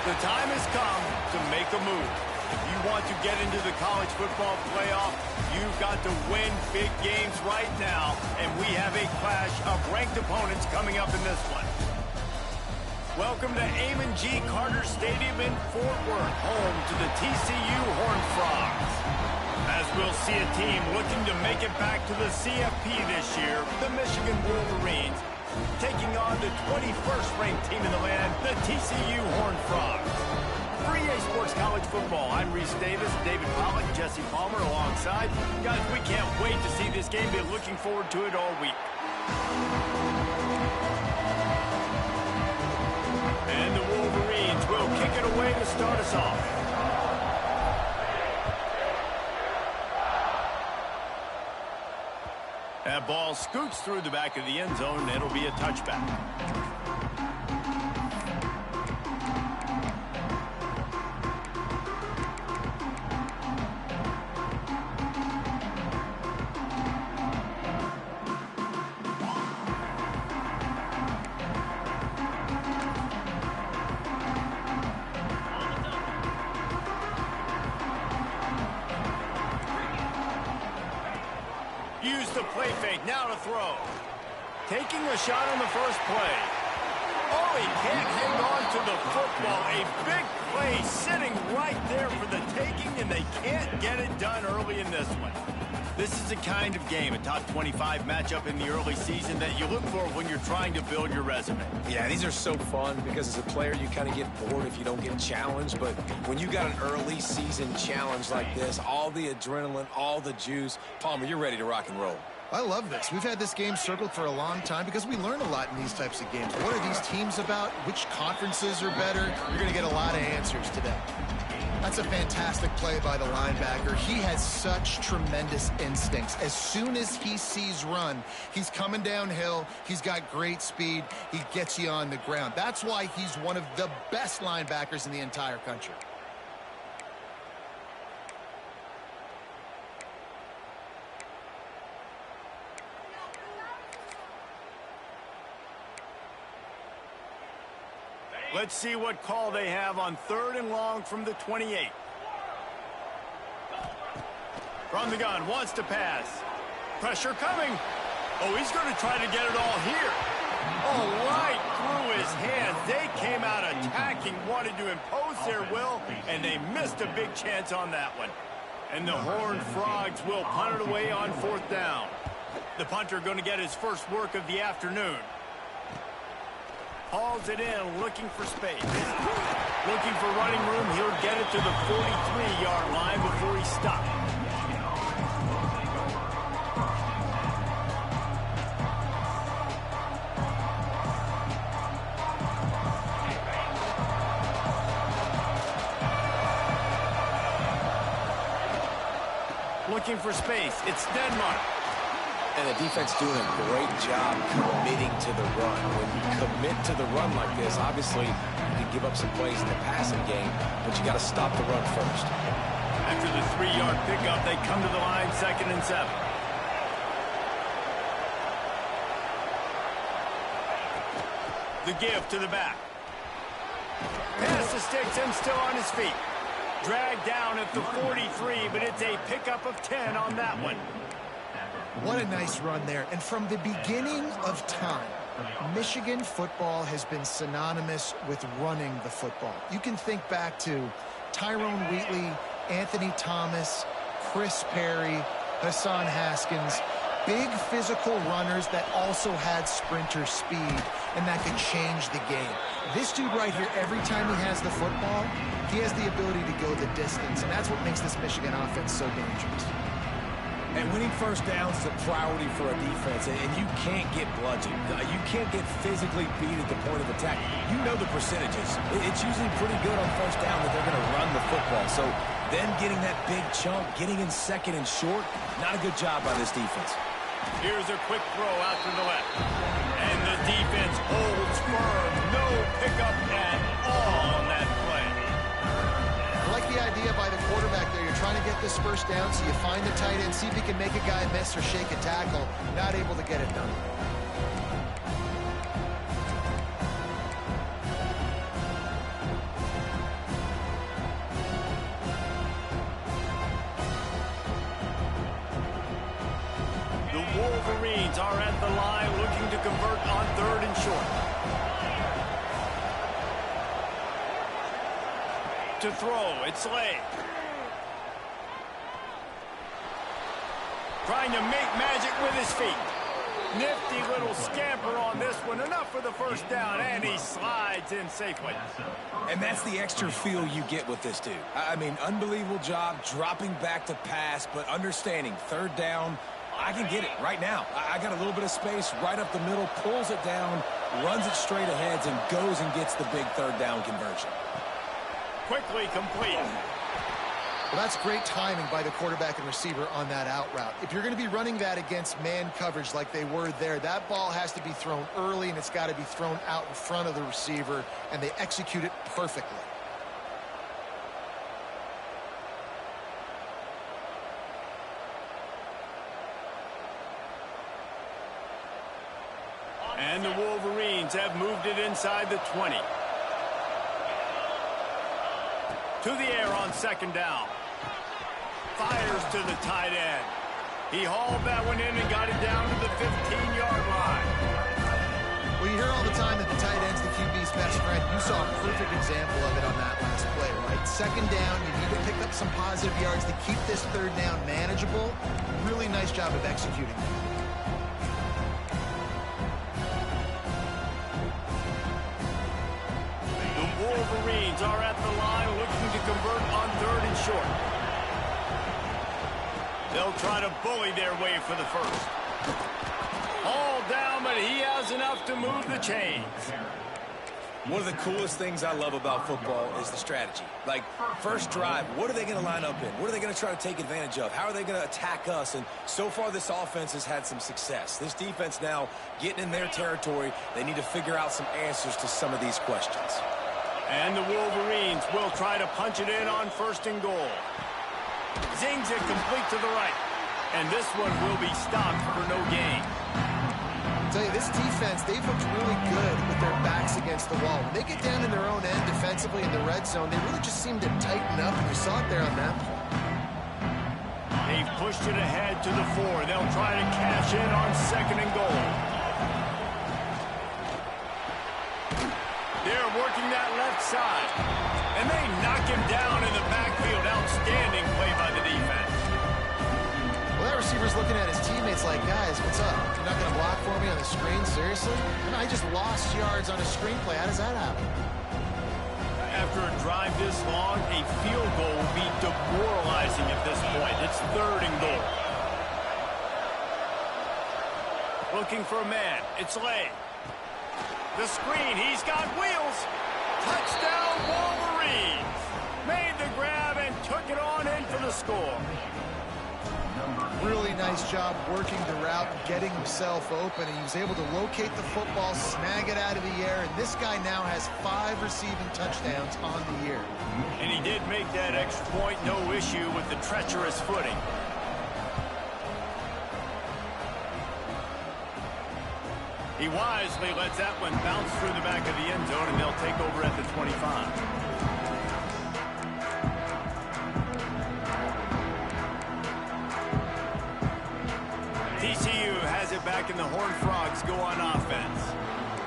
The time has come to make a move. If you want to get into the college football playoff, you've got to win big games right now, and we have a clash of ranked opponents coming up in this one. Welcome to Amon G. Carter Stadium in Fort Worth, home to the TCU Horned Frogs. As we'll see a team looking to make it back to the CFP this year, the Michigan Wolverines, taking on the 21st ranked team in the land, the TCU Horned Frogs. For EA Sports College Football, I'm Reese Davis, David Pollack, Jesse Palmer alongside. Guys, we can't wait to see this game. Been looking forward to it all week. And the Wolverines will kick it away to start us off. That ball scoots through the back of the end zone. It'll be a touchback. Use the play fake, now to throw. Taking a shot on the first play. Oh, he can't hang on to the football. A big play sitting right there for the taking, and they can't get it done early in this one. This is the kind of game, a top 25 matchup in the early season, that you look for when you're trying to build your resume. Yeah, these are so fun because as a player, you kind of get bored if you don't get challenged. But when you got an early season challenge like this, all the adrenaline, all the juice, Palmer, you're ready to rock and roll. I love this. We've had this game circled for a long time because we learn a lot in these types of games. What are these teams about? Which conferences are better? You're going to get a lot of answers today. That's a fantastic play by the linebacker. He has such tremendous instincts. As soon as he sees run, he's coming downhill. He's got great speed. He gets you on the ground. That's why he's one of the best linebackers in the entire country. Let's see what call they have on 3rd and long from the 28. From the gun, wants to pass. Pressure coming. Oh, he's going to try to get it all here. Oh, right through his hands. They came out attacking, wanted to impose their will, and they missed a big chance on that one. And the Horned Frogs will punt it away on 4th down. The punter going to get his first work of the afternoon. Hauls it in, looking for space. Looking for running room. He'll get it to the 43-yard line before he stops. Looking for space. It's Denmark. And the defense doing a great job committing to the run. When you commit to the run like this, obviously you can give up some plays in the passing game, but you got to stop the run first. After the 3-yard pickup, they come to the line, 2nd and 7. The give to the back. Pass to sticks him still on his feet. Dragged down at the 43, but it's a pickup of 10 on that one. What a nice run there. And from the beginning of time, Michigan football has been synonymous with running the football. You can think back to Tyrone Wheatley, Anthony Thomas, Chris Perry, Hassan Haskins, big physical runners that also had sprinter speed and that could change the game. This dude right here, every time he has the football, he has the ability to go the distance, and that's what makes this Michigan offense so dangerous. And winning first downs is a priority for a defense, and you can't get bludgeoned. You can't get physically beat at the point of attack. You know the percentages. It's usually pretty good on first down that they're going to run the football. So them getting that big chunk, getting in 2nd and short, not a good job by this defense. Here's a quick throw out to the left. And the defense holds firm. No pickup at all on that play. I like the idea by the quarterback there. You're trying to get this first down, so you find the tight end, see if he can make a guy miss or shake a tackle. Not able to get it done. Wolverines are at the line looking to convert on 3rd and short. To throw, it's Slay. Trying to make magic with his feet. Nifty little scamper on this one. Enough for the first down, and he slides in safely. And that's the extra feel you get with this dude. I mean, unbelievable job dropping back to pass, but understanding 3rd down, I can get it right now. I got a little bit of space right up the middle, pulls it down, runs it straight ahead, and goes and gets the big 3rd down conversion. Quickly complete. Well, that's great timing by the quarterback and receiver on that out route. If you're going to be running that against man coverage like they were there, that ball has to be thrown early, and it's got to be thrown out in front of the receiver, and they execute it perfectly. And the Wolverines have moved it inside the 20. To the air on 2nd down. Fires to the tight end. He hauled that one in and got it down to the 15-yard line. Well, you hear all the time that the tight end's the QB's best friend. You saw a perfect example of it on that last play, right? 2nd down, you need to pick up some positive yards to keep this 3rd down manageable. Really nice job of executing. The Wolverines are at the line looking to convert on 3rd and short. They'll try to bully their way for the first. All down, but he has enough to move the chains. One of the coolest things I love about football is the strategy. Like, first drive, what are they going to line up in? What are they going to try to take advantage of? How are they going to attack us? And so far, this offense has had some success. This defense now getting in their territory. They need to figure out some answers to some of these questions. And the Wolverines will try to punch it in on 1st and goal. Zings it complete to the right. And this one will be stopped for no gain. I'll tell you, this defense, they've looked really good with their backs against the wall. When they get down in their own end defensively in the red zone, they really just seem to tighten up, and you saw it there on that play. They've pushed it ahead to the 4. They'll try to cash in on 2nd and goal. They're working that left side. And they knock him down in the backfield. Outstanding play by the defense. Well, that receiver's looking at his teammates like, guys, what's up? You're not going to block for me on the screen? Seriously? I just lost yards on a screenplay. How does that happen? After a drive this long, a field goal will be demoralizing at this point. It's 3rd and goal. Looking for a man. It's Lay. The screen, he's got wheels. Touchdown, Wolverines. Made the grab and took it on in for the score. Really nice job working the route and getting himself open. And he was able to locate the football, snag it out of the air, and this guy now has 5 receiving touchdowns on the year. And he did make that extra point, no issue with the treacherous footing. He wisely lets that one bounce through the back of the end zone, and they'll take over at the 25. TCU has it back, and the Horned Frogs go on offense.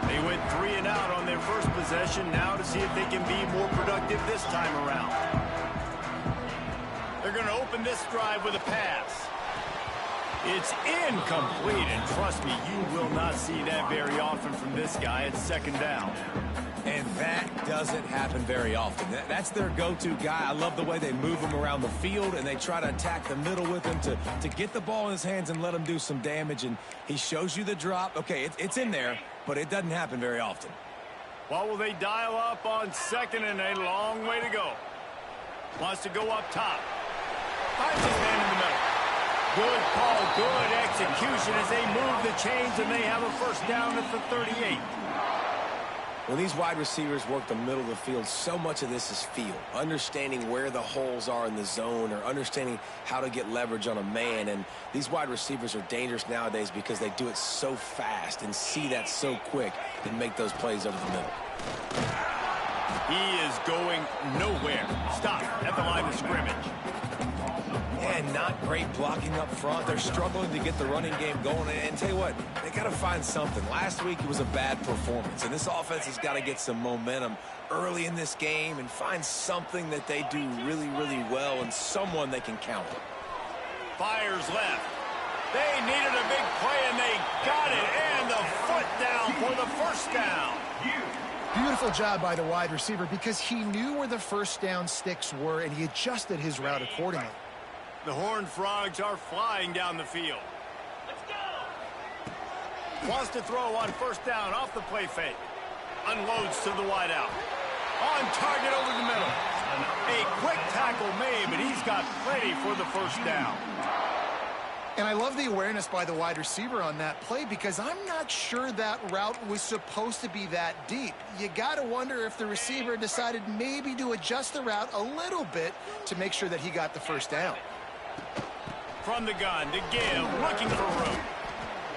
They went 3 and out on their first possession, now to see if they can be more productive this time around. They're going to open this drive with a pass. It's incomplete, and trust me, you will not see that very often from this guy. It's 2nd down. And that doesn't happen very often. That's their go-to guy. I love the way they move him around the field, and they try to attack the middle with him to get the ball in his hands and let him do some damage. And he shows you the drop. Okay, it's in there, but it doesn't happen very often. What will they dial up on 2nd and a long way to go? Wants to go up top. Finds his man in the middle. Good call, good execution as they move the chains, and they have a first down at the 38. When these wide receivers work the middle of the field, so much of this is feel. Understanding where the holes are in the zone, or understanding how to get leverage on a man. And these wide receivers are dangerous nowadays because they do it so fast and see that so quick and make those plays over the middle. He is going nowhere. Stop at the line of scrimmage. And not great blocking up front. They're struggling to get the running game going. And tell you what, they got to find something. Last week it was a bad performance, and this offense has got to get some momentum early in this game and find something that they do really, really well and someone they can count on. Fires left. They needed a big play, and they got it. And the foot down for the first down. Beautiful job by the wide receiver because he knew where the first down sticks were, and he adjusted his route accordingly. The Horned Frogs are flying down the field. Let's go. Wants to throw on first down off the play fake. Unloads to the wideout. On target over the middle. A quick tackle made, but he's got plenty for the first down. And I love the awareness by the wide receiver on that play because I'm not sure that route was supposed to be that deep. You got to wonder if the receiver decided maybe to adjust the route a little bit to make sure that he got the first down. From the gun to give, looking for room.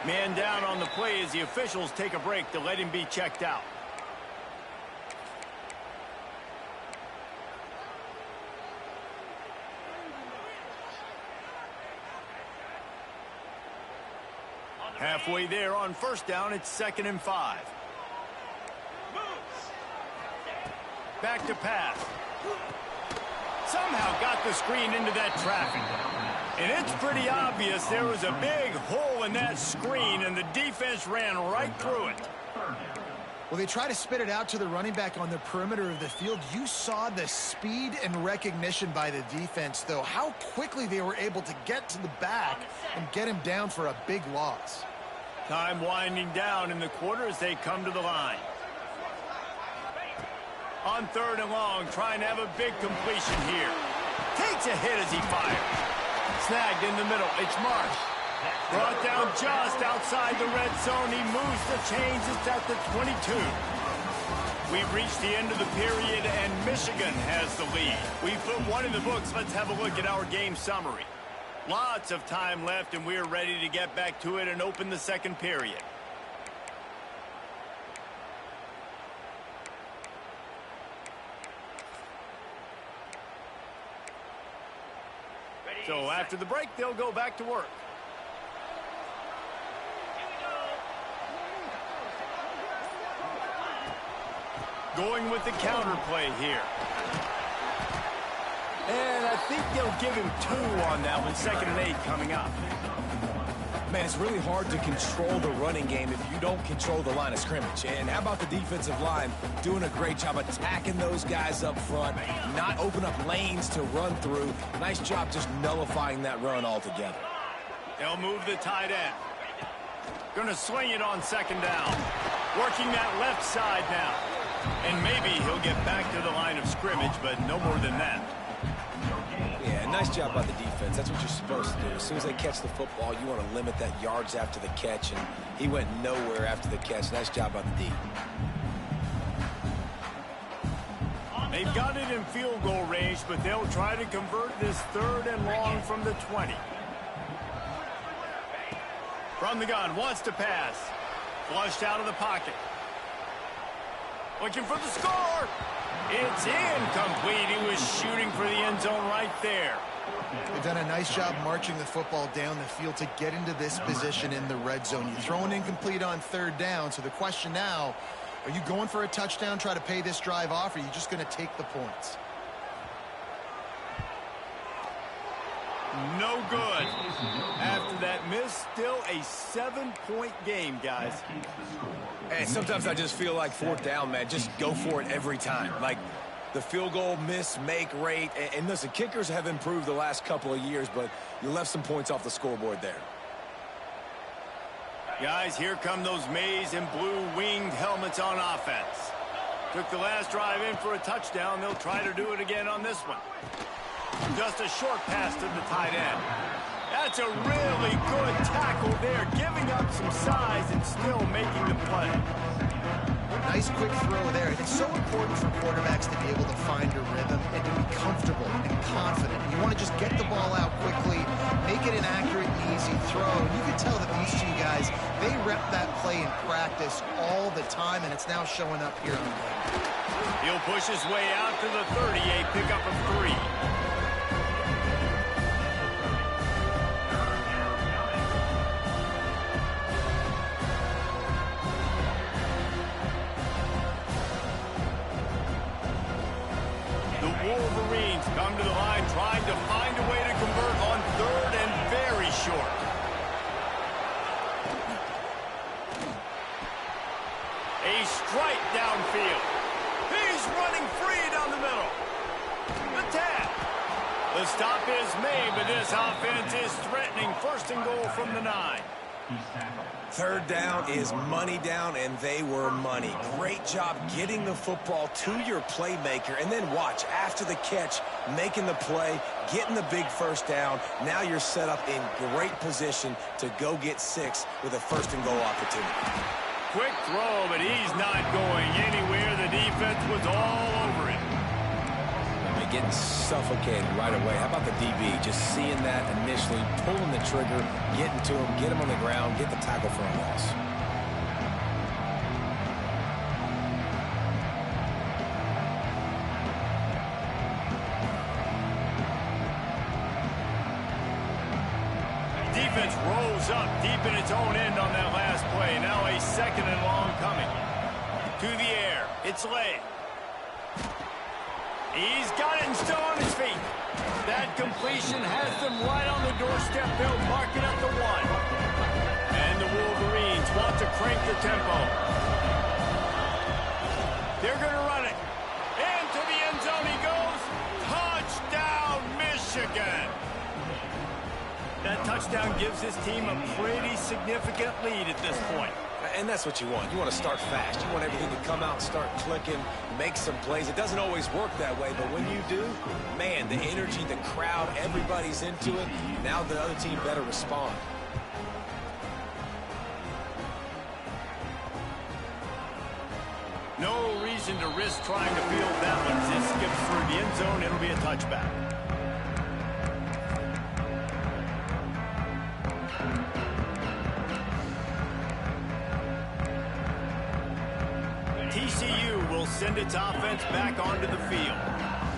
Man down on the play as the officials take a break to let him be checked out. Halfway there on first down, it's 2nd and 5. Back to pass. Somehow got the screen into that traffic. And it's pretty obvious there was a big hole in that screen, and the defense ran right through it. Well, they try to spit it out to the running back on the perimeter of the field. You saw the speed and recognition by the defense, though. How quickly they were able to get to the back and get him down for a big loss. Time winding down in the quarter as they come to the line. On 3rd and long, trying to have a big completion here. Takes a hit as he fires. Snagged in the middle. It's Marsh. Brought down just outside the red zone. He moves the chains. It's at the 22. We've reached the end of the period, and Michigan has the lead. We've put one in the books. Let's have a look at our game summary. Lots of time left, and we're ready to get back to it and open the second period. So after the break, they'll go back to work. Going with the counter play here. And I think they'll give him 2 on that one. 2nd and 8 coming up. Man, it's really hard to control the running game if you don't control the line of scrimmage. And how about the defensive line doing a great job attacking those guys up front, not open up lanes to run through. Nice job just nullifying that run altogether. They'll move the tight end. Going to swing it on 2nd down. Working that left side now. And maybe he'll get back to the line of scrimmage, but no more than that. Yeah, nice job by the defense. That's what you're supposed to do. As soon as they catch the football, you want to limit that yards after the catch, and he went nowhere after the catch. Nice job by the D. They've got it in field goal range, but they'll try to convert this 3rd and long from the 20. From the gun, wants to pass. Flushed out of the pocket. Looking for the score. It's incomplete. He was shooting for the end zone right there. They've done a nice job marching the football down the field to get into this position in the red zone. You throw an incomplete on 3rd down, so the question now, are you going for a touchdown, try to pay this drive off, or are you just going to take the points? No good. After that miss, still a 7-point game, guys. And sometimes I just feel like 4th down, man, just go for it every time. Like the field goal miss, make rate. And listen, kickers have improved the last couple of years, but you left some points off the scoreboard there. Guys, here come those maize and blue winged helmets on offense. Took the last drive in for a touchdown. They'll try to do it again on this one. Just a short pass to the tight end. That's a really good tackle there, giving up some size and still making the play. Nice quick throw there. It's so important for quarterbacks to be able to find a rhythm and to be comfortable and confident. You want to just get the ball out quickly, make it an accurate and easy throw. And you can tell that these 2 guys, they rep that play in practice all the time, and it's now showing up here on the game. He'll push his way out to the 30, a pickup of 3. The stop is made, but this offense is threatening. First and goal from the 9. Third down is money down, and they were money. Great job getting the football to your playmaker, and then watch, after the catch, making the play, getting the big first down. Now you're set up in great position to go get 6 with a first and goal opportunity. Quick throw, but he's not going anywhere. The defense was all over him. Getting suffocated right away. How about the DB? Just seeing that initially, pulling the trigger, getting to him, get him on the ground, get the tackle for a loss. Defense rolls up deep in its own end on that last play. Now a second and long coming. To the air. It's Lay. He's got it and still on his feet. That completion has them right on the doorstep. They'll mark it at the 1. And the Wolverines want to crank the tempo. They're going to run it. Into the end zone he goes. Touchdown, Michigan. That touchdown gives his team a pretty significant lead at this point. And that's what you want. You want to start fast. You want everything to come out and start clicking, make some plays. It doesn't always work that way, but when you do, man, the energy, the crowd, everybody's into it. Now the other team better respond. No reason to risk trying to field that one as it skips through the end zone. It'll be a touchback. TCU will send its offense back onto the field.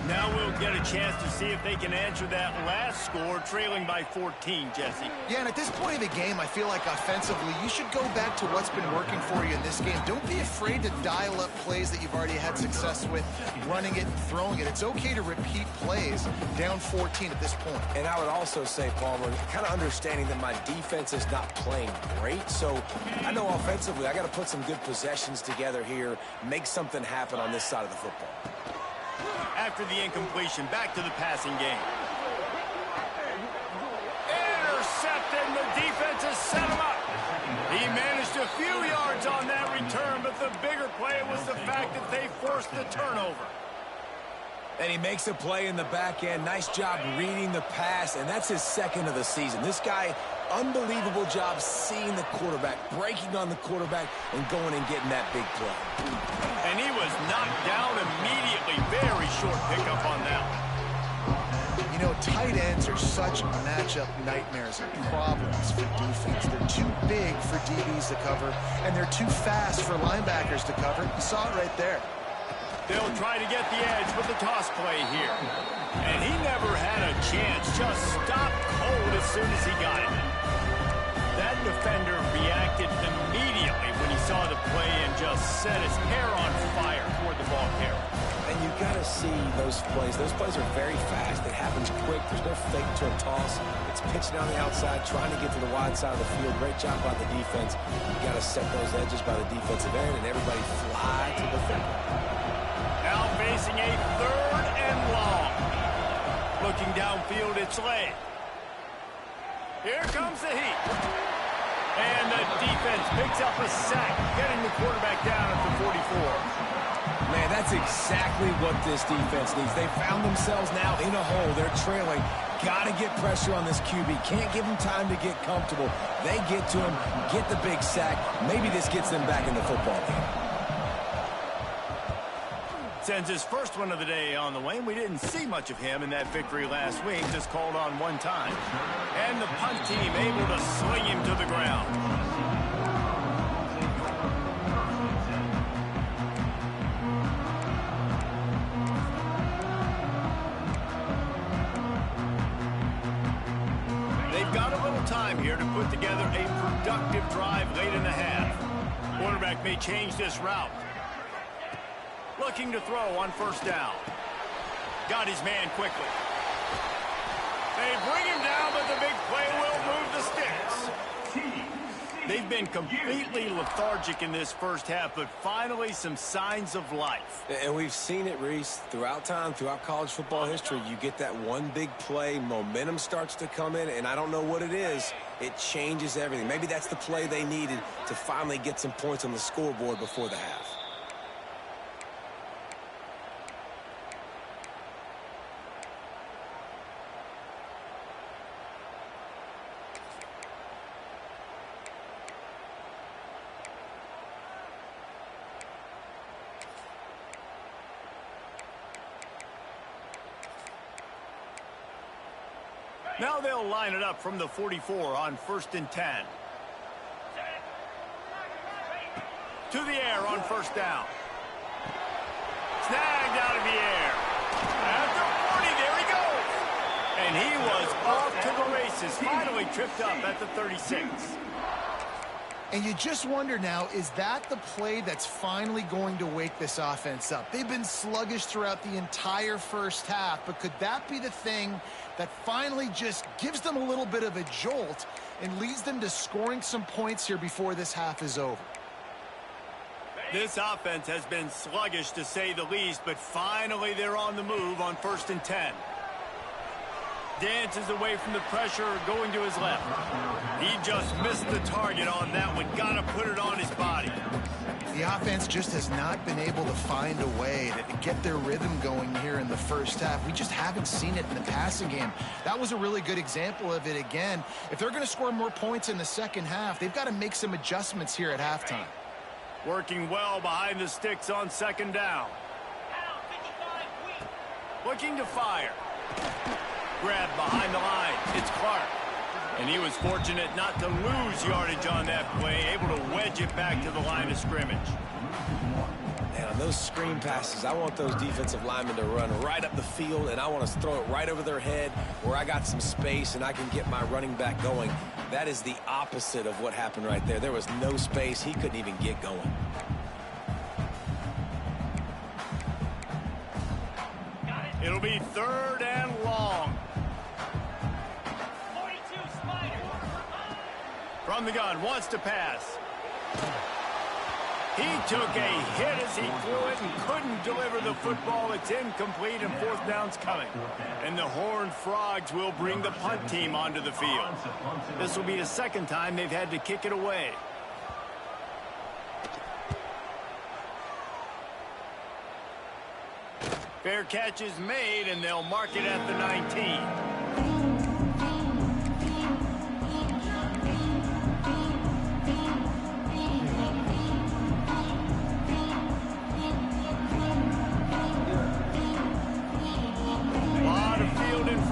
Now we'll get a chance to see if they can answer that last score, trailing by 14, Jesse. Yeah, and at this point of the game, I feel like offensively, you should go back to what's been working for you in this game. Don't be afraid to dial up plays that you've already had success with, running it and throwing it. It's okay to repeat plays down 14 at this point. And I would also say, Palmer, kind of understanding that my defense is not playing great. So I know offensively, I got to put some good possessions together here, make something happen on this side of the football. After the incompletion, back to the passing game. Intercepted, and the defense has set him up. He managed a few yards on that return, but the bigger play was the fact that they forced the turnover. And he makes a play in the back end. Nice job reading the pass, and that's his second of the season. This guy, unbelievable job seeing the quarterback, breaking on the quarterback, and going and getting that big play. And he was knocked down immediately. Very short pickup on that one. You know, tight ends are such matchup nightmares and problems for defense. They're too big for DBs to cover, and they're too fast for linebackers to cover. You saw it right there. They'll try to get the edge with the toss play here. And he never had a chance. Just stopped cold as soon as he got it. That defender reacted immediately when he saw the play and just set his hair on fire toward the ball carrier. And you got to see those plays. Those plays are very fast. They happen quick. There's no fake to a toss. It's pitching on the outside, trying to get to the wide side of the field. Great job by the defense. You got to set those edges by the defensive end, and everybody fly to the field. Now facing a third and long. Looking downfield, it's Lay. Here comes the heat. And the defense picks up a sack, getting the quarterback down at the 44. Man, that's exactly what this defense needs. They found themselves now in a hole. They're trailing. Got to get pressure on this QB. Can't give him time to get comfortable. They get to him, get the big sack. Maybe this gets them back in the football game. Sends his first one of the day on the way, and we didn't see much of him in that victory last week, just called on one time. And the punt team able to sling him to the ground. They've got a little time here to put together a productive drive late in the half. Quarterback may change this route. Looking to throw on first down. Got his man quickly. They bring him down, but the big play will move the sticks. They've been completely lethargic in this first half, but finally some signs of life. And we've seen it, Reese, throughout time, throughout college football history. You get that one big play, momentum starts to come in, and I don't know what it is. It changes everything. Maybe that's the play they needed to finally get some points on the scoreboard before the half. Now they'll line it up from the 44 on 1st and 10. To the air on 1st down. Snagged out of the air. At the 40, there he goes. And he was off to the races. Finally tripped up at the 36. And you just wonder now, is that the play that's finally going to wake this offense up? They've been sluggish throughout the entire first half, but could that be the thing that finally just gives them a little bit of a jolt and leads them to scoring some points here before this half is over? This offense has been sluggish to say the least, but finally they're on the move on 1st and 10. Dances away from the pressure, going to his left. He just missed the target on that one. Got to put it on his body. The offense just has not been able to find a way to get their rhythm going here in the first half. We just haven't seen it in the passing game. That was a really good example of it again. If they're going to score more points in the second half, they've got to make some adjustments here at halftime. Working well behind the sticks on 2nd down. Looking to fire. Grab behind the line. It's Clark. And he was fortunate not to lose yardage on that play, able to wedge it back to the line of scrimmage. And on those screen passes, I want those defensive linemen to run right up the field, and I want to throw it right over their head where I got some space and I can get my running back going. That is the opposite of what happened right there. There was no space. He couldn't even get going. It'll be 3rd and long. From the gun, wants to pass. He took a hit as he threw it and couldn't deliver the football. It's incomplete and 4th down's coming. And the Horned Frogs will bring the punt team onto the field. This will be the 2nd time they've had to kick it away. Fair catch is made, and they'll mark it at the 19.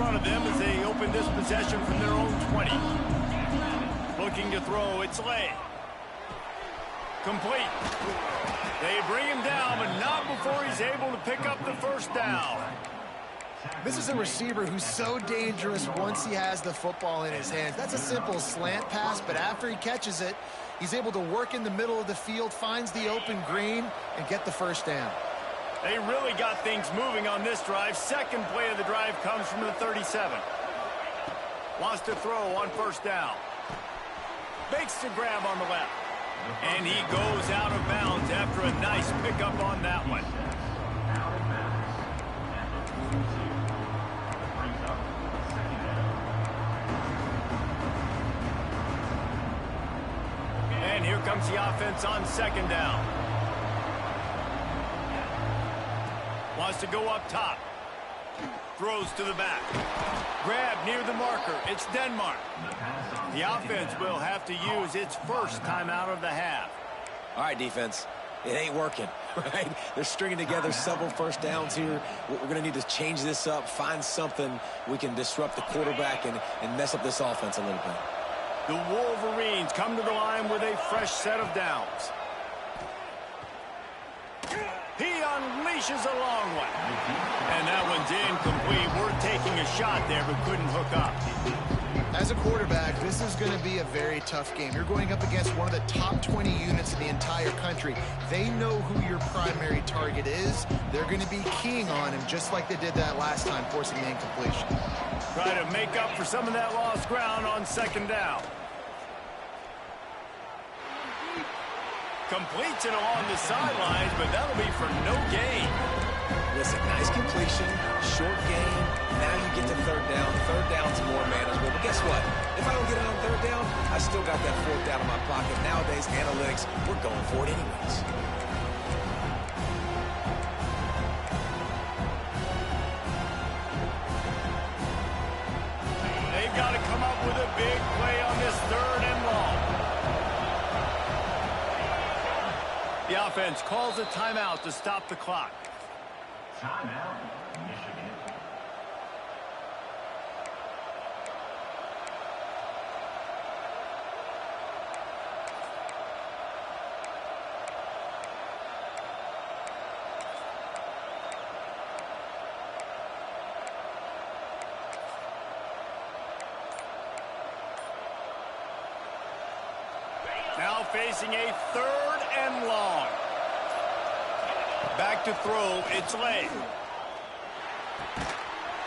Of them as they open this possession from their own 20. Looking to throw, it's Lay. Complete. They bring him down, but not before he's able to pick up the 1st down. This is a receiver who's so dangerous once he has the football in his hands. That's a simple slant pass, but after he catches it, he's able to work in the middle of the field, finds the open green, and get the 1st down. They really got things moving on this drive. 2nd play of the drive comes from the 37. Wants to throw on 1st down. Makes the grab on the left. And he goes out of bounds after a nice pickup on that one. And here comes the offense on 2nd down. Wants to go up top. Throws to the back. Grab near the marker. It's Denmark. The offense will have to use its 1st timeout of the half. All right, defense. It ain't working, right? They're stringing together several 1st downs here. We're going to need to change this up, find something we can disrupt the quarterback and mess up this offense a little bit. The Wolverines come to the line with a fresh set of downs. He unleashes a long one. And that one's incomplete. We're taking a shot there, but couldn't hook up. As a quarterback, this is going to be a very tough game. You're going up against one of the top 20 units in the entire country. They know who your primary target is. They're going to be keying on him, just like they did that last time, forcing the incompletion. Try to make up for some of that lost ground on 2nd down. Completes it along the sidelines, but that'll be for no gain. Listen, nice completion, short gain. Now you get to third down. Third down's more manageable. But guess what? If I don't get it on third down, I still got that fourth down in my pocket. Nowadays, analytics, we're going for it anyways. They've got to come up with a big play on this 3rd and long. The offense calls a timeout to stop the clock. Timeout, Michigan. Now facing a 3rd and long. Back to throw, it's Lay.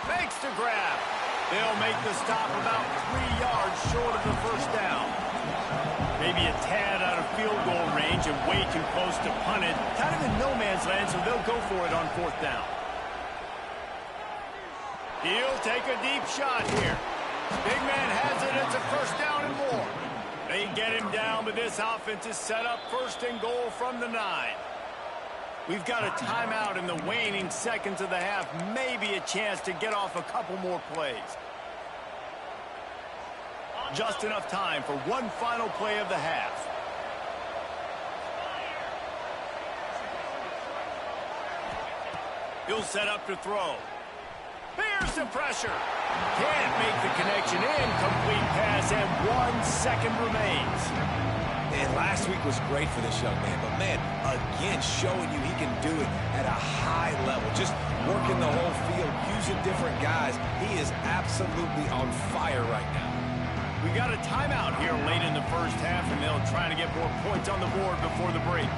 Makes the grab. They'll make the stop about 3 yards short of the first down. Maybe a tad out of field goal range and way too close to punt it. Kind of in no man's land, so they'll go for it on 4th down. He'll take a deep shot here. Big man has it. It's a 1st down and more. They get him down, but this offense is set up 1st and goal from the 9. We've got a timeout in the waning seconds of the half. Maybe a chance to get off a couple more plays. Just enough time for one final play of the half. He'll set up to throw. Here's the pressure. Can't make the connection. Incomplete pass, and 1 second remains. And last week was great for this young man. But, man, again, showing you he can do it at a high level. Just working the whole field, using different guys. He is absolutely on fire right now. We got a timeout here late in the first half, and they'll try to get more points on the board before the break.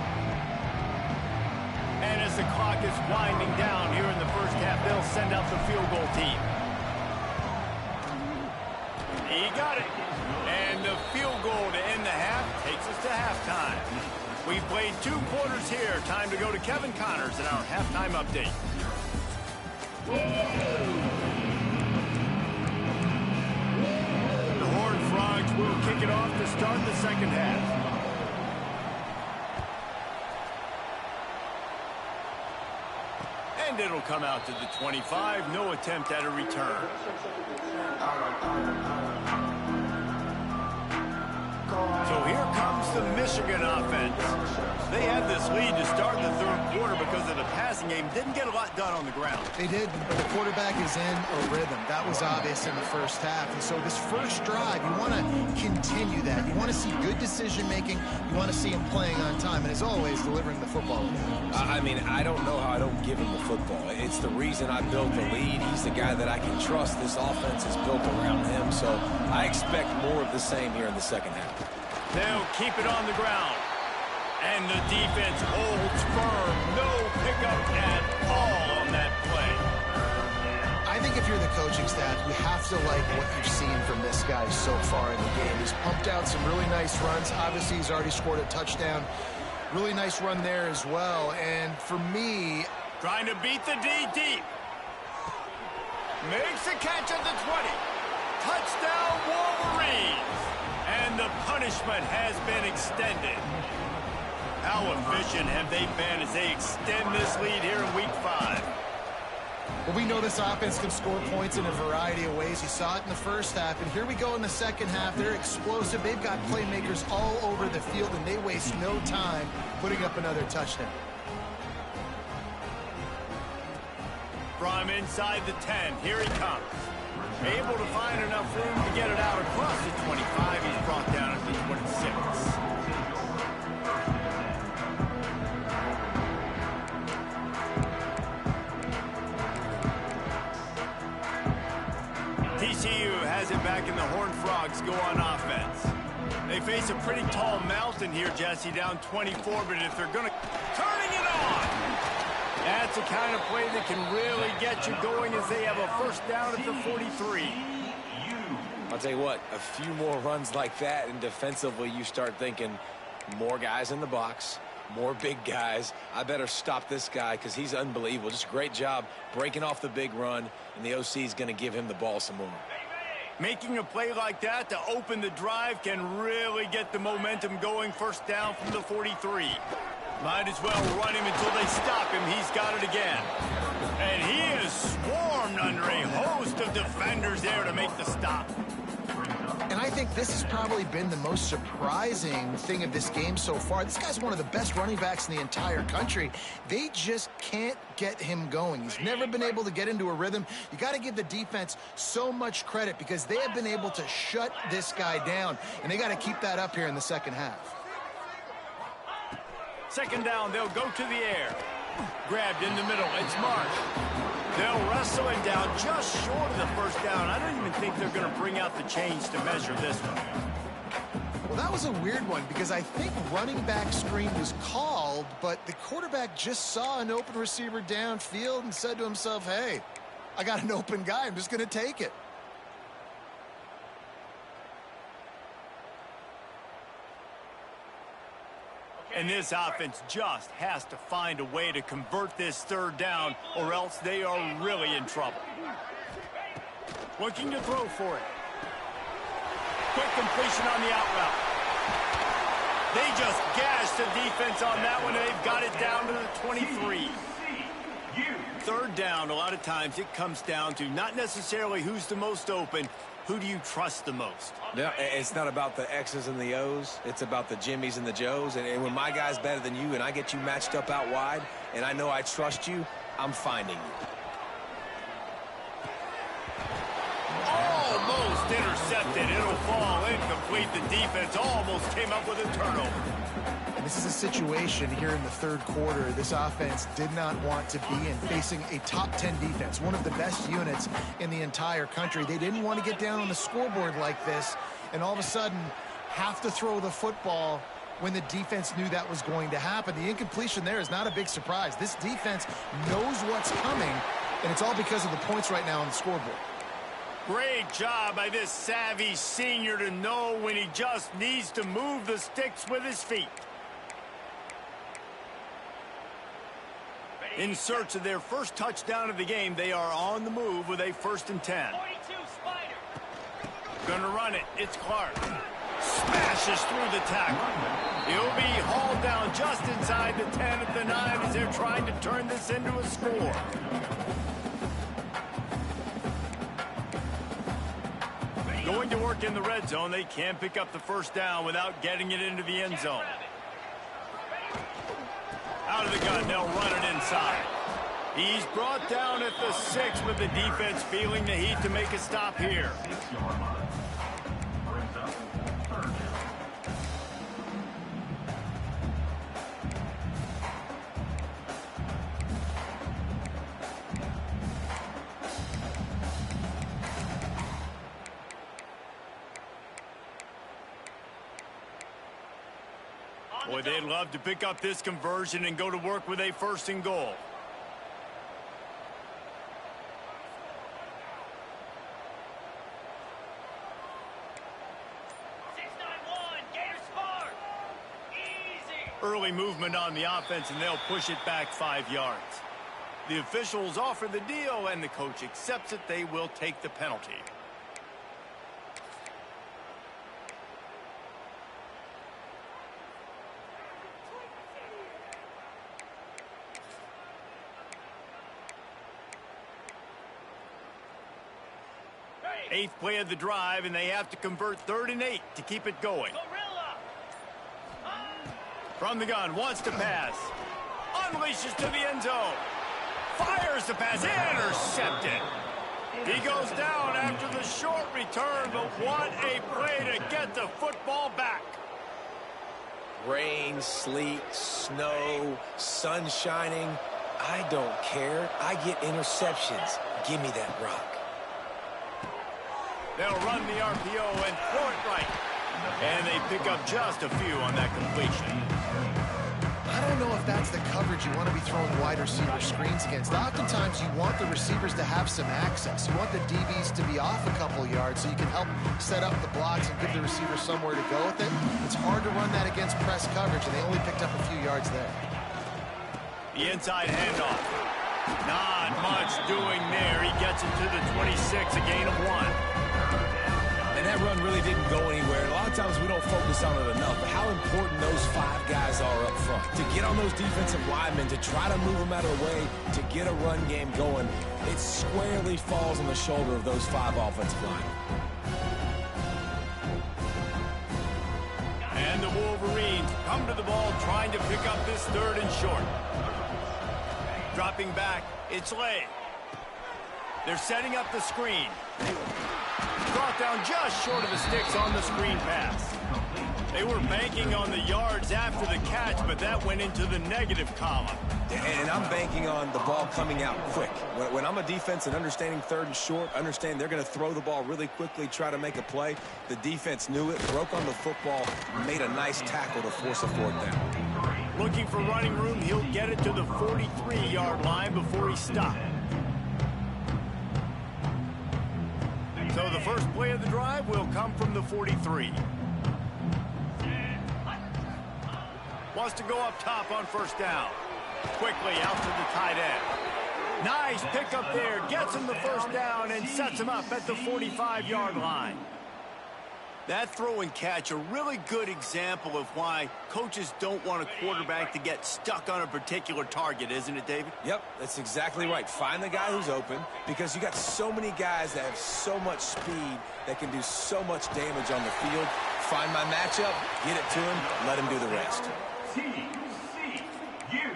And as the clock is winding down here in the first half, they'll send out the field goal team. He got it. And the field goal to end the half takes us to halftime. We've played 2 quarters here. Time to go to Kevin Connors in our halftime update. The Horned Frogs will kick it off to start the second half. And it'll come out to the 25. No attempt at a return. So here comes the Michigan offense. They had this lead to start the 3rd quarter because of the passing game. Didn't get a lot done on the ground. They did, but the quarterback is in a rhythm. That was obvious in the first half. And so this first drive, you want to continue that. You want to see good decision-making. You want to see him playing on time. And as always, delivering the football. I mean, I don't know how I don't give him the football. It's the reason I built the lead. He's the guy that I can trust. This offense is built around him. So I expect more of the same here in the second half. They'll keep it on the ground. And the defense holds firm. No pickup at all on that play. I think if you're the coaching staff, you have to like what you've seen from this guy so far in the game. He's pumped out some really nice runs. Obviously, he's already scored a touchdown. Really nice run there as well. And for me... Trying to beat the D deep. Makes a catch at the 20. Touchdown, Wolverines. And the punishment has been extended. How efficient have they been as they extend this lead here in Week 5? Well, we know this offense can score points in a variety of ways. You saw it in the first half, and here we go in the second half. They're explosive. They've got playmakers all over the field, and they waste no time putting up another touchdown. From inside the 10, here he comes. Able to find enough room to get it out across the 25. He's brought down at the 26. TCU has it back, and the Horned Frogs go on offense. They face a pretty tall mountain here, Jesse, down 24, but if they're going to... Turning it on! That's the kind of play that can really get you going as they have a first down at the 43. I'll tell you what, a few more runs like that, and defensively you start thinking, More guys in the box, more big guys. I better stop this guy because he's unbelievable. Just a great job breaking off the big run, and the OC is going to give him the ball some more. Making a play like that to open the drive can really get the momentum going. First down from the 43. Might as well run him until they stop him. He's got it again. And he is swarmed under a host of defenders there to make the stop. And I think this has probably been the most surprising thing of this game so far. This guy's one of the best running backs in the entire country. They just can't get him going. He's never been able to get into a rhythm. You got to give the defense so much credit because they have been able to shut this guy down, and they got to keep that up here in the second half. Second down, they'll go to the air. Grabbed in the middle, it's Marsh. They'll wrestle him down just short of the first down. I don't even think they're going to bring out the chains to measure this one. Well, that was a weird one because I think running back screen was called, but the quarterback just saw an open receiver downfield and said to himself, hey, I got an open guy. I'm just going to take it. And this offense just has to find a way to convert this third down, or else they are really in trouble. Looking to throw for it. Quick completion on the out route. They just gashed the defense on that one, and they've got it down to the 23. Third down, a lot of times it comes down to not necessarily who's the most open, who do you trust the most? Yeah, it's not about the X's and the O's. It's about the Jimmys and the Joes. And when my guy's better than you and I get you matched up out wide and I know I trust you, I'm finding you. Almost intercepted. It'll fall incomplete. The defense almost came up with a turnover. And this is a situation here in the third quarter this offense did not want to be in, facing a top 10 defense, one of the best units in the entire country. They didn't want to get down on the scoreboard like this and all of a sudden have to throw the football when the defense knew that was going to happen. The incompletion there is not a big surprise. This defense knows what's coming, and it's all because of the points right now on the scoreboard. Great job by this savvy senior to know when he just needs to move the sticks with his feet. In search of their first touchdown of the game, they are on the move with a 1st and 10. Gonna run it. It's Clark. Smashes through the tackle. He'll be hauled down just inside the 10 at the 9 as they're trying to turn this into a score. Going to work in the red zone. They can't pick up the first down without getting it into the end zone. Out of the gun, they'll run it inside. He's brought down at the 6 with the defense feeling the heat to make a stop here. Boy, they'd love to pick up this conversion and go to work with a 1st and goal. Early movement on the offense, and they'll push it back 5 yards. The officials offer the deal, and the coach accepts it. They will take the penalty. Eighth play of the drive, and they have to convert 3rd and 8 to keep it going. From the gun, wants to pass. Unleashes to the end zone. Fires the pass, intercepted. He goes down after the short return, but what a play to get the football back. Rain, sleet, snow, sun shining. I don't care. I get interceptions. Give me that rock. They'll run the RPO and throw it right. And they pick up just a few on that completion. I don't know if that's the coverage you want to be throwing wide receiver screens against. Oftentimes, you want the receivers to have some access. You want the DBs to be off a couple yards so you can help set up the blocks and give the receiver somewhere to go with it. It's hard to run that against press coverage, and they only picked up a few yards there. The inside handoff. Not much doing there. He gets it to the 26, a gain of 1. And that run really didn't go anywhere. A lot of times we don't focus on it enough, but how important those 5 guys are up front. To get on those defensive linemen, to try to move them out of the way, to get a run game going, it squarely falls on the shoulder of those 5 offensive linemen. And the Wolverines come to the ball trying to pick up this 3rd and short. Dropping back, it's Lay. They're setting up the screen. Brought down just short of the sticks on the screen pass. They were banking on the yards after the catch, but that went into the negative column. And I'm banking on the ball coming out quick. When I'm a defense and understanding 3rd and short, understand they're going to throw the ball really quickly, try to make a play. The defense knew it, broke on the football, made a nice tackle to force a 4th down. Looking for running room, he'll get it to the 43-yard line before he stopped. So the first play of the drive will come from the 43. Wants to go up top on 1st down. Quickly out to the tight end. Nice pickup there. Gets him the 1st down and sets him up at the 45-yard line. That throw and catch, a really good example of why coaches don't want a quarterback to get stuck on a particular target, isn't it, David? Yep, that's exactly right. Find the guy who's open, because you got so many guys that have so much speed that can do so much damage on the field. Find my matchup, get it to him, let him do the rest. TCU.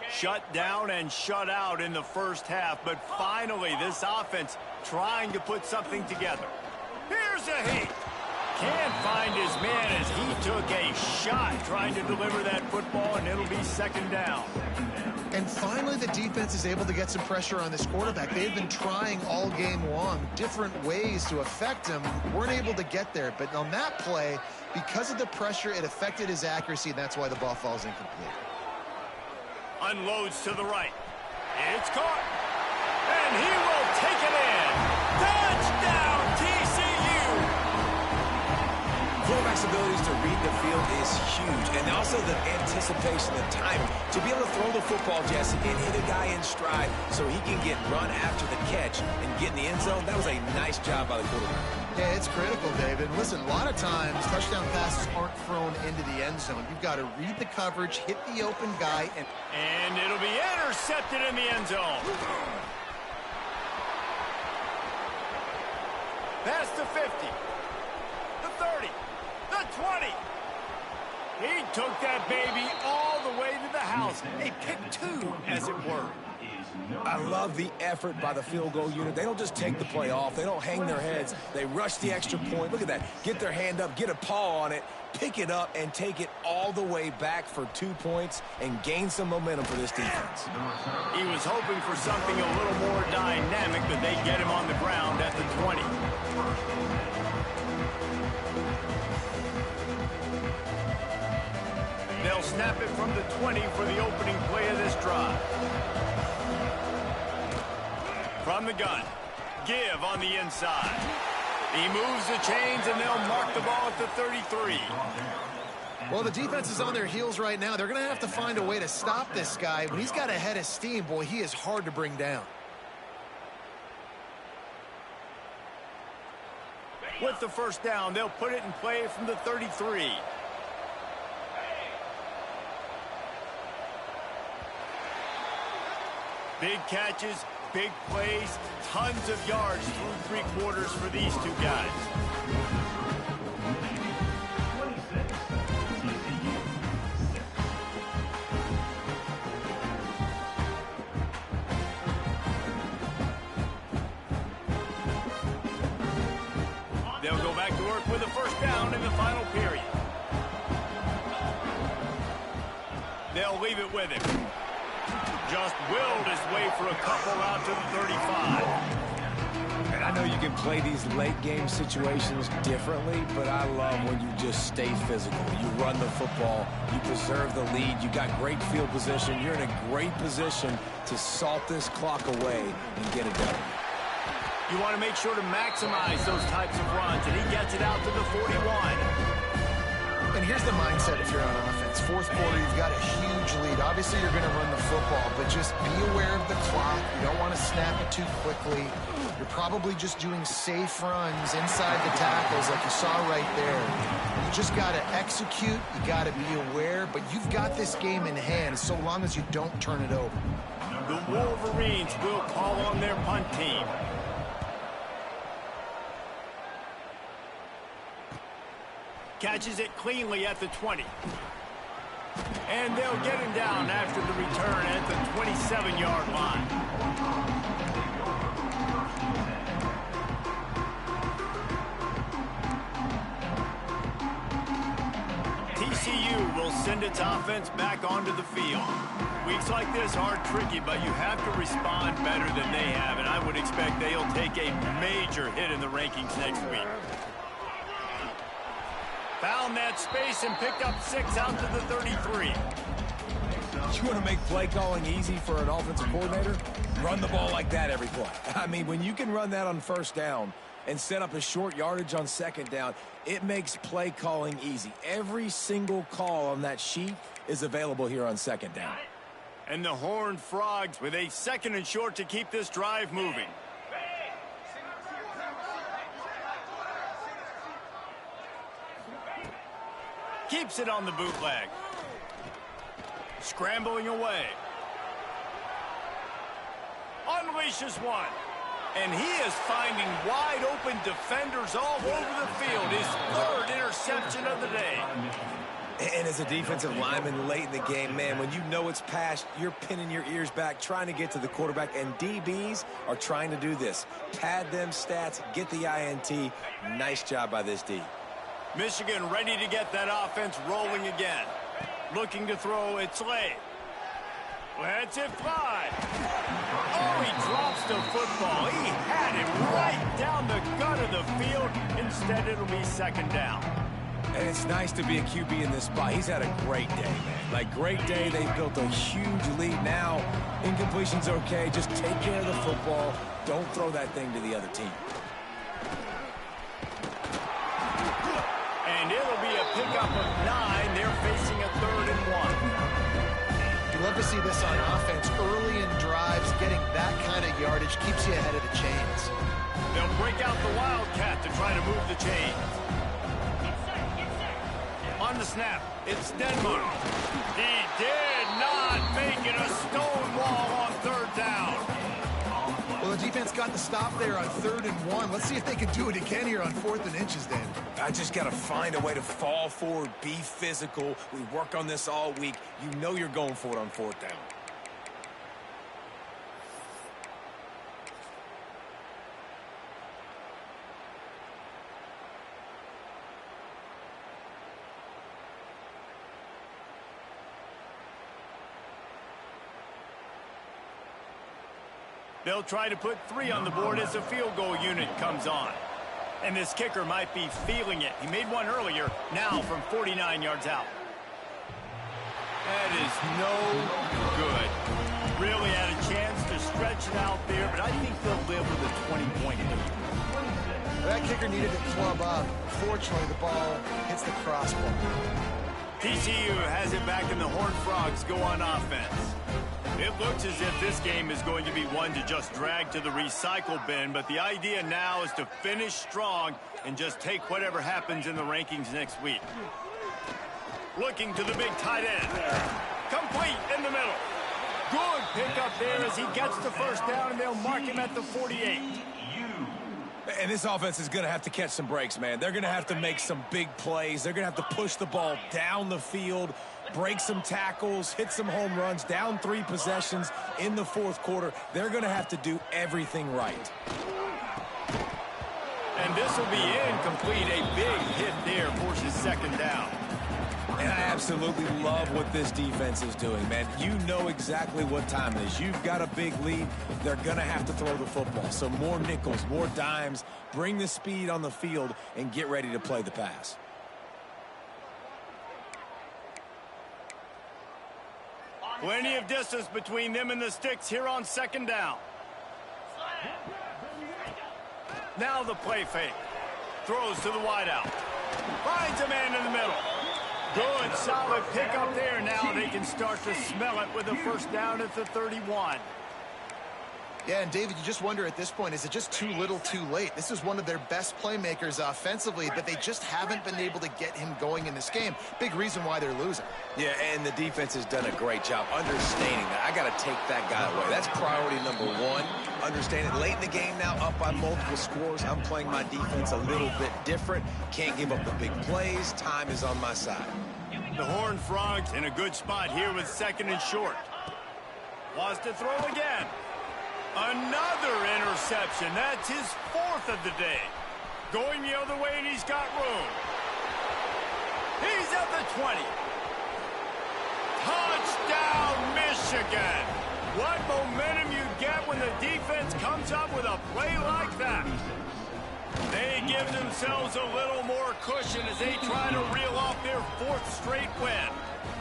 Shut down and shut out in the 1st half, but finally this offense trying to put something together. Here's a hit. Can't find his man as he took a shot trying to deliver that football, and it'll be 2nd down. And finally the defense is able to get some pressure on this quarterback. They've been trying all game long different ways to affect him. Weren't able to get there, but on that play, because of the pressure, it affected his accuracy, and that's why the ball falls incomplete. Unloads to the right. It's caught. And he will take it in. Touchdown, TCU! Quarterback's abilities to read the field is huge. And also the anticipation, the timing. To be able to throw the football, Jesse, and hit a guy in stride so he can get run after the catch and get in the end zone, that was a nice job by the quarterback. Yeah, it's critical, David. Listen, a lot of times touchdown passes aren't thrown into the end zone. You've got to read the coverage, hit the open guy, and it'll be intercepted in the end zone. Past the 50, the 30, the 20. He took that baby all the way to the house. A pick 2, as it were. I love the effort by the field goal unit. They don't just take the play off. They don't hang their heads. They rush the extra point. Look at that. Get their hand up, get a paw on it, pick it up, and take it all the way back for 2 points and gain some momentum for this defense. He was hoping for something a little more dynamic, but they get him on the ground at the 20. They'll snap it from the 20 for the opening play of this drive. From the gun, give on the inside. He moves the chains, and they'll mark the ball at the 33. Well, the defense is on their heels right now. They're going to have to find a way to stop this guy. When he's got a head of steam, boy, he is hard to bring down. With the 1st down, they'll put it in play from the 33. Big catches, big plays, tons of yards through 3 quarters for these 2 guys. 26, TCU. They'll go back to work with a 1st down in the final period. They'll leave it with him. just willed his way for a couple out to the 35. And I know you can play these late game situations differently, but I love when you just stay physical. You run the football, you preserve the lead, you got great field position, you're in a great position to salt this clock away and get it done. You want to make sure to maximize those types of runs, and he gets it out to the 41. And here's the mindset if you're on offense. Fourth quarter, you've got a huge lead. Obviously, you're going to run the football, but just be aware of the clock. You don't want to snap it too quickly. You're probably just doing safe runs inside the tackles like you saw right there. You just got to execute. You got to be aware, but you've got this game in hand so long as you don't turn it over. The Wolverines will call on their punt team. Catches it cleanly at the 20. And they'll get him down after the return at the 27-yard line. TCU will send its offense back onto the field. Weeks like this are tricky, but you have to respond better than they have, and I would expect they'll take a major hit in the rankings next week. Found that space and picked up 6 out to the 33. You want to make play calling easy for an offensive coordinator? Run the ball like that every play. I mean, when you can run that on first down and set up a short yardage on second down, it makes play calling easy. Every single call on that sheet is available here on second down. And the Horned Frogs with a 2nd and short to keep this drive moving. Keeps it on the bootleg. Scrambling away. Unleashes one. And he is finding wide open defenders all over the field. His 3rd interception of the day. And as a defensive lineman late in the game, man, when you know it's past, you're pinning your ears back, trying to get to the quarterback, and DBs are trying to do this. Pad them stats, get the INT. Nice job by this D. Michigan ready to get that offense rolling again. Looking to throw, it's late. Lets it fly. Oh, he drops the football. He had it right down the gut of the field. Instead, it'll be 2nd down. And it's nice to be a QB in this spot. He's had a great day, man. Like, great day. They've built a huge lead now. Incompletion's okay. Just take care of the football. Don't throw that thing to the other team. And it'll be a pickup of 9. They're facing a 3rd and 1. You love to see this on offense. Early in drives, getting that kind of yardage keeps you ahead of the chains. They'll break out the Wildcat to try to move the chains. On the snap, it's Denmark. He did not make it a stone wall on 3rd down. Well, the defense got the stop there on 3rd and 1. Let's see if they can do it again here on 4th and inches, Dan. I just got to find a way to fall forward, be physical. We work on this all week. You know you're going for it on 4th down. They'll try to put 3 on the board as the field goal unit comes on. And this kicker might be feeling it. He made one earlier, now from 49 yards out. That is no good. Really had a chance to stretch it out there, but I think they'll live with a 20-point lead. That kicker needed to club up. Fortunately, the ball hits the crossbar. TCU has it back, and the Horned Frogs go on offense. It looks as if this game is going to be one to just drag to the recycle bin, but the idea now is to finish strong and just take whatever happens in the rankings next week. Looking to the big tight end. Complete in the middle. Good pickup there as he gets the 1st down, and they'll mark him at the 48. And this offense is going to have to catch some breaks, man. They're going to have to make some big plays. They're going to have to push the ball down the field, break some tackles, hit some home runs, down 3 possessions in the 4th quarter. They're going to have to do everything right. And this will be incomplete. A big hit there forces 2nd down. And I Absolutely love what this defense is doing, man. You know exactly what time it is. You've got a big lead. They're going to have to throw the football. So more nickels, more dimes, bring the speed on the field, and get ready to play the pass. Plenty of distance between them and the sticks here on second down. Now the play fake. Throws to the wideout. Finds a man in the middle. Good, solid pickup there. Now they can start to smell it with a first down at the 31. Yeah, and David, you just wonder at this point, is it just too little too late? This is one of their best playmakers offensively, but they just haven't been able to get him going in this game. Big reason why they're losing. Yeah, and the defense has done a great job understanding that. I got to take that guy away. That's priority number one. Understand it late in the game now, up by multiple scores. I'm playing my defense a little bit different. Can't give up the big plays. Time is on my side. The Horned Frogs in a good spot here with second and short. Wants to throw again. Another interception. That's his fourth of the day. Going the other way, and he's got room. He's at the 20. Touchdown, Michigan. What momentum you get when the defense comes up with a play like that. They give themselves a little more cushion as they try to reel off their fourth straight win.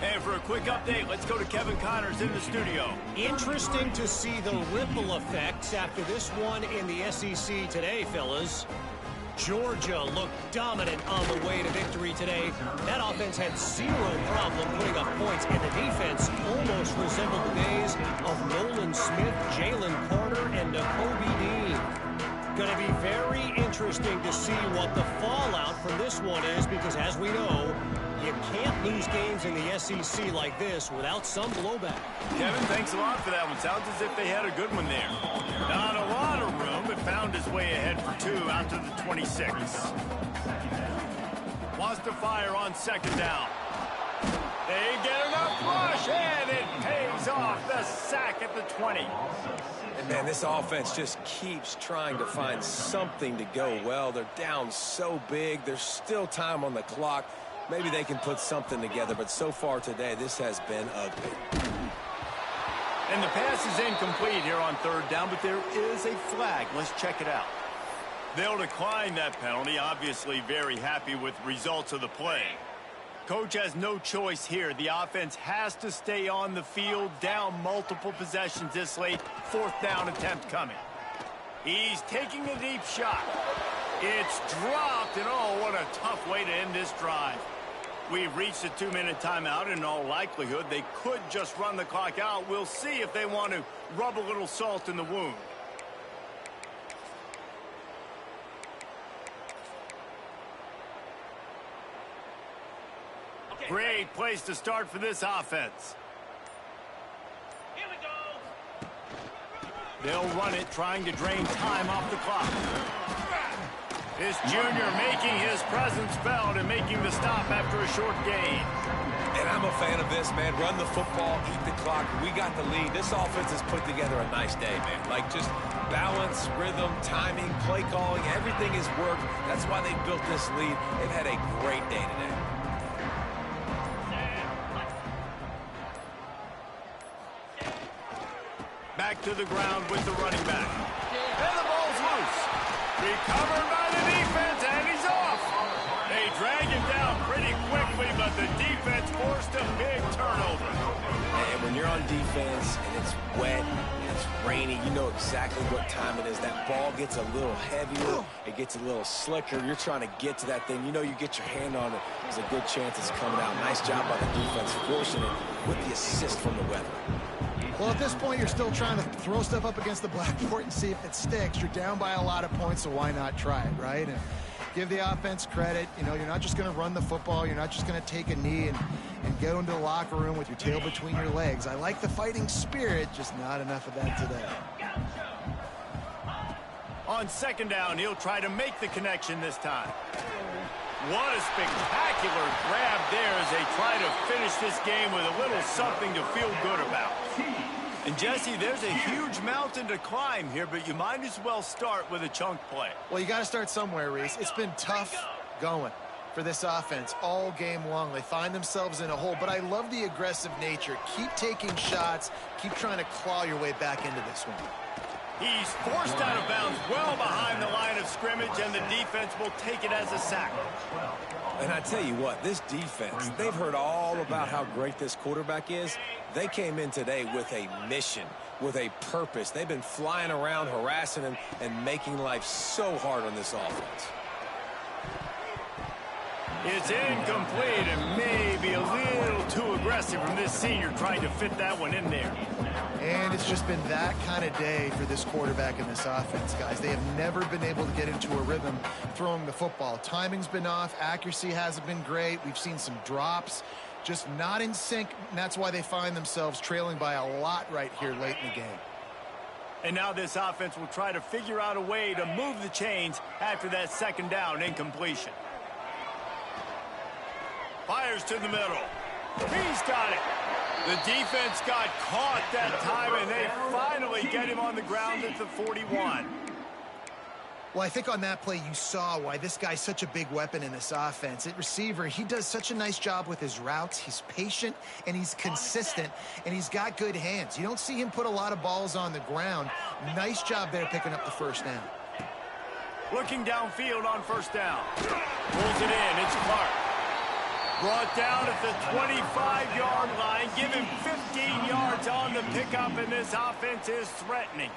And for a quick update, let's go to Kevin Connors in the studio. Interesting to see the ripple effects after this one in the SEC today, fellas. Georgia looked dominant on the way to victory today. That offense had zero problem putting up points, and the defense almost resembled the days of Nolan Smith, Jalen Carter, and Nakobe Dean. Going to be very interesting to see what the fallout from this one is, because as we know, you can't lose games in the SEC like this without some blowback. Kevin, thanks a lot for that one. Sounds as if they had a good one there. Not a lot of room, but found his way ahead for two out to the 26. Wants to fire on second down. They get enough rush, and it pays off. The sack at the 20. And, man, this offense just keeps trying to find something to go well. They're down so big. There's still time on the clock. Maybe they can put something together, but so far today, this has been ugly. And the pass is incomplete here on third down, but there is a flag. Let's check it out. They'll decline that penalty. Obviously very happy with results of the play. Coach has no choice here. The offense has to stay on the field, down multiple possessions this late. Fourth down attempt coming. He's taking a deep shot. It's dropped, and oh, what a tough way to end this drive. We've reached a 2-minute timeout. In all likelihood, they could just run the clock out. We'll see if they want to rub a little salt in the wound. Great place to start for this offense. Here we go. They'll run it, trying to drain time off the clock. This junior making his presence felt and making the stop after a short gain. And I'm a fan of this, man. Run the football, eat the clock. We got the lead. This offense has put together a nice day, man. Like just balance, rhythm, timing, play calling, everything has worked. That's why they built this lead. They've had a great day today. Back to the ground with the running back. And the ball's loose. Recovered by the defense, and he's off. They drag him down pretty quickly, but the defense forced a big turnover. And when you're on defense and it's wet and it's rainy, you know exactly what time it is. That ball gets a little heavier. It gets a little slicker. You're trying to get to that thing. You know you get your hand on it. There's a good chance it's coming out. Nice job by the defense forcing it with the assist from the weather. Well, at this point, you're still trying to throw stuff up against the blackboard and see if it sticks. You're down by a lot of points, so why not try it, right? And give the offense credit. You know, you're not just going to run the football. You're not just going to take a knee and go into the locker room with your tail between your legs. I like the fighting spirit, just not enough of that today. On second down, he'll try to make the connection this time. What a spectacular grab there as they try to finish this game with a little something to feel good about. And, Jesse, there's a huge mountain to climb here, but you might as well start with a chunk play. Well, you got to start somewhere, Reese. It's been tough going. for this offense all game long. They find themselves in a hole, but I love the aggressive nature. Keep taking shots. Keep trying to claw your way back into this one. He's forced out of bounds well behind the line of scrimmage, and the defense will take it as a sack. And I tell you what, this defense, they've heard all about how great this quarterback is. They came in today with a mission, with a purpose. They've been flying around, harassing him, and making life so hard on this offense. It's incomplete and maybe a little too aggressive from this senior trying to fit that one in there. And it's just been that kind of day for this quarterback in this offense, guys. They have never been able to get into a rhythm throwing the football. Timing's been off. Accuracy hasn't been great. We've seen some drops, just not in sync, and that's why they find themselves trailing by a lot right here late in the game. And now this offense will try to figure out a way to move the chains after that second down incompletion. Fires to the middle. He's got it. The defense got caught that time, and they finally get him on the ground at the 41. Well, I think on that play you saw why this guy's such a big weapon in this offense. At receiver, he does such a nice job with his routes. He's patient, and he's consistent, and he's got good hands. You don't see him put a lot of balls on the ground. Nice job there picking up the first down. Looking downfield on first down. Pulls it in. It's Clark. Brought down at the 25-yard line. Give him 15 yards on the pickup, and this offense is threatening.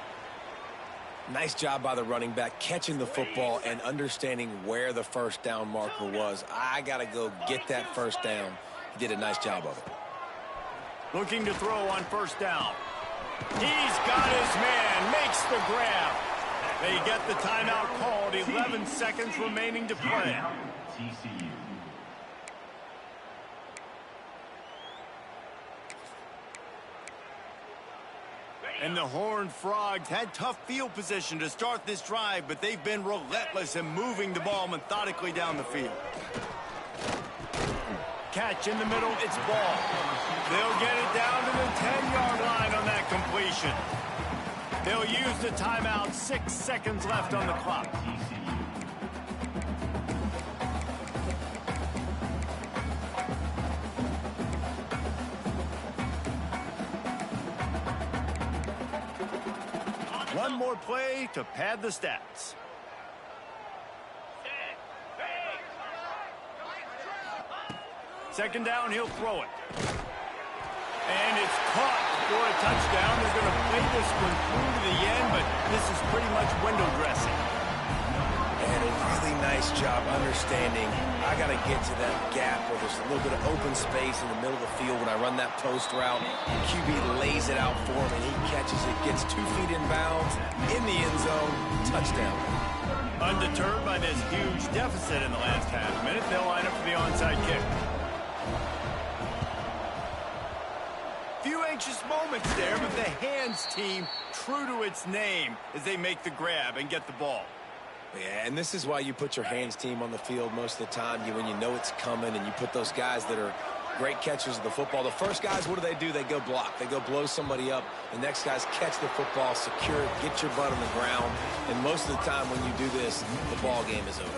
Nice job by the running back, catching the football and understanding where the first down marker was. I got to go get that first down. He did a nice job of it. Looking to throw on first down. He's got his man. Makes the grab. They get the timeout called. 11 seconds remaining to play. TCU. And the Horned Frogs had tough field position to start this drive, but they've been relentless in moving the ball methodically down the field. Catch in the middle, it's ball. They'll get it down to the 10-yard line on that completion. They'll use the timeout. 6 seconds left on the clock. One more play to pad the stats. Second down, he'll throw it. And it's caught for a touchdown. They're going to play this one through to the end, but this is pretty much window dressing. And a really nice job understanding I got to get to that gap where there's a little bit of open space in the middle of the field when I run that post route. QB lays it out for him, and he catches it, gets 2 feet in bounds, in the end zone, touchdown. Undeterred by this huge deficit in the last half minute, they'll line up for the onside kick. Few anxious moments there, but the hands team true to its name as they make the grab and get the ball. Yeah, and this is why you put your hands team on the field most of the time. When you know it's coming, and you put those guys that are great catchers of the football. The first guys, what do? They go block. They go blow somebody up. The next guys catch the football, secure it, get your butt on the ground. And most of the time when you do this, the ball game is over.